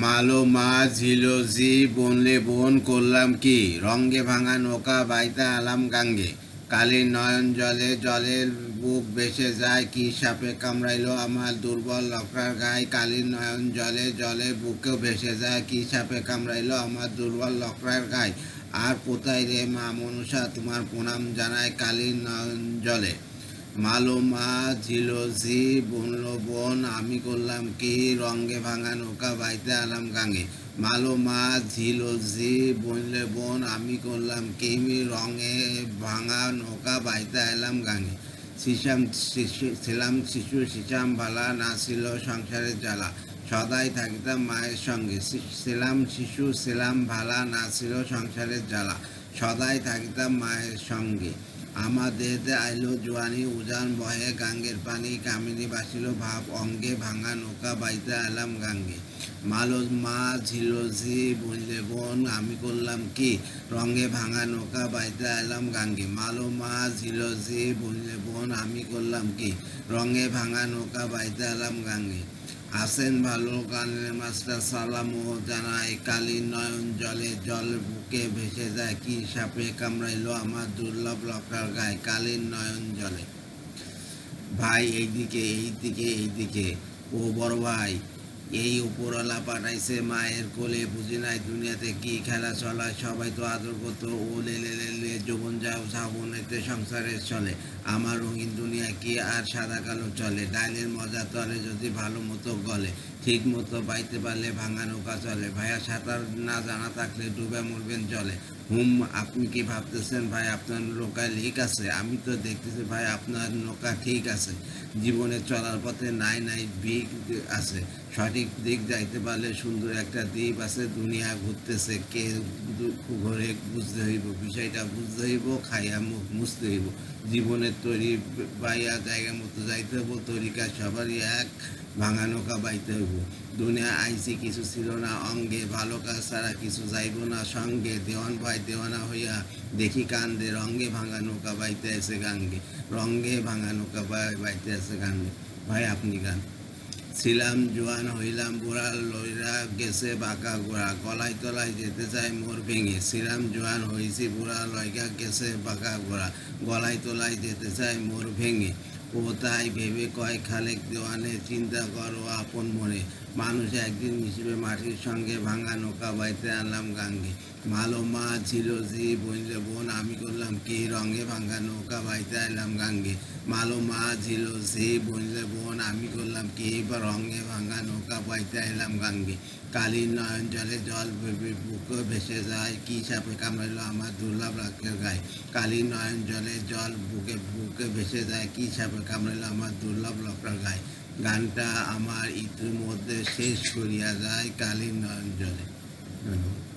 মালো মাছ ঝিলো ঝি বনলে বন করলাম কি, রঙ্গে ভাঙা নৌকা বাইতা আলাম গাঙ্গে। কালীর নয়ন জলে জলের বুক ভেসে যায়, কি সাপে কামড়াইলো আমার দুর্বল লকড়ার গায়ে। কালীর নয়ন জলে জলে বুকেও ভেসে যায়, কি সাপে কামড়াইলো আমার দুর্বল লকড়ার গায়ে। আর কোথায় রে মা মনসা, তোমার প্রণাম জানায় কালীর নয়ন জলে। মালো মাছ ঝিলো ঝি বনলো বন, আমি করলাম কি, রঙ্গে ভাঙা নৌকা বাইতে আলাম গাঙ্গে। মালো মাছ ঝিলো ঝি বনলে বন, আমি করলাম কি, রঙে ভাঙা নৌকা বাইতে এলাম গাঙ্গে। ছিলাম শিশু সিসাম ভালা, না ছিল সংসারের জ্বালা, সদাই থাকিতাম মায়ের সঙ্গে। ছিলাম শিশু ছিলাম ভালা, না ছিল সংসারের জ্বালা, সদাই থাকিতাম মায়ের সঙ্গে। আমার দেহেতে আইলো জোয়ানি উজান বহে, গাঙ্গের পানি কামিনী বাসিল ভাব, অঙ্গে ভাঙা নৌকা বাইতে এলাম গাঙ্গে। মালো মাছ ঝিলো ঝি বললে বোন, আমি করলাম কি, রঙে ভাঙা নৌকা বাইতে এলাম গাঙ্গে। মালো মাছ ঝিলো ঝি বললে বোন, আমি করলাম কি, রঙে ভাঙা নৌকা বাইতে এলাম গাঙ্গে। আসেন ভালো কানের মাস্টার সালাম ও জানায়, কালীর নয়ন জলে জল বুকে ভেসে যায়, কি সাপে কামড়াইলো আমার দুর্লভ লকড়ার গায়ে। কালীর নয়ন জলে। ভাই এইদিকে এইদিকে এইদিকে, ও বড় ভাই, এই উপরওয়ালা পাঠাইছে মায়ের কোলে, বুঝি নাই দুনিয়াতে কি খেলা চলায়। সবাই তো আদর করতো, ও লেলে লেলে যৌবন যাও শ্রাবণেতে সংসারের চলে। আমার রঙিন দুনিয়া কি আর সাদা কালো চলে, ডাইলের মজা তলে যদি ভালো মতো গলে, ঠিক মতো বাইতে পারলে ভাঙা নৌকা চলে। ভাইয়া সাঁতার না জানা থাকলে ডুবে মরবেন জলে। আপনি কি ভাবতেছেন ভাই আপনার নৌকায় লিক আছে? আমি তো দেখতেছি ভাই আপনার নৌকা ঠিক আছে। জীবনে চলার পথে নাই নাই দিক আছে, সঠিক দিক যাইতে পারলে সুন্দর একটা দ্বীপ আছে। দুনিয়া ঘুরতেছে, কে ঘরে বুঝতে হইব, বিষয়টা বুঝতে হইব, খাইয়া মুখ মুছতে হইব। জীবনের তৈরি বাইয়া জায়গা মতো যাইতে হইব, তরিকা সবারই এক, ভাঙা নৌকা বাইতে হইব। দুনিয়া আইসি কিছু ছিল না অঙ্গে, ভালো কাজ ছাড়া কিছু যাইব না সঙ্গে। দেওয়ান ভাই দেওয়ানা হইয়া দেখি কান্দে, রঙ্গে ভাঙা নৌকা বাইতে আছে গাঙ্গে। রঙ্গে ভাঙা নৌকা বাইতে আছে গাঙ্গে। ভাই আপনি গান। ছিলাম জোয়ান হইলাম বুড়া, লইরা গেছে বাঁকা গোড়া, গলায় তলায় যেতে চাই মোর ভেঙে। ছিলাম জোয়ান হইছি বুড়া, লইগা গেছে বাঁকা গোড়া, গলায় তলায় যেতে চাই মোর ভেঙে। ও তাই ভেবে কয় খালেক দেওয়ানে, চিন্তা করো আপন মনে, মানুষ একদিন মিশবে মাটির সঙ্গে, ভাঙা নৌকা বাইতে আনলাম গাঙ্গে। মালো মাছ ঝিলো ঝি বইলে বোন, আমি করলাম কি, রঙে ভাঙা নৌকা বাইতে আনলাম গাঙ্গে। মালো মাছ ঝিলো ঝি বইলে বোন, আমি করলাম কি, রঙে ভাঙা নৌকা বাইতে এলাম গাঙ্গে। কালীর নয়ন জলে জল বুকে ভেসে যায়, কি সাপে কামড়াইলো আমার দুর্লভ লকড়ার গায়ে। কালীর নয়ন জলে জল বুকে বুকে ভেসে যায়, কি সাপে কামড়াইলো আমার দুর্লভ লকড়ার গায়ে। গানটা আমার ইতিমধ্যে শেষ করিয়া যায় কালীর নয়ন জলে। ধন্যবাদ।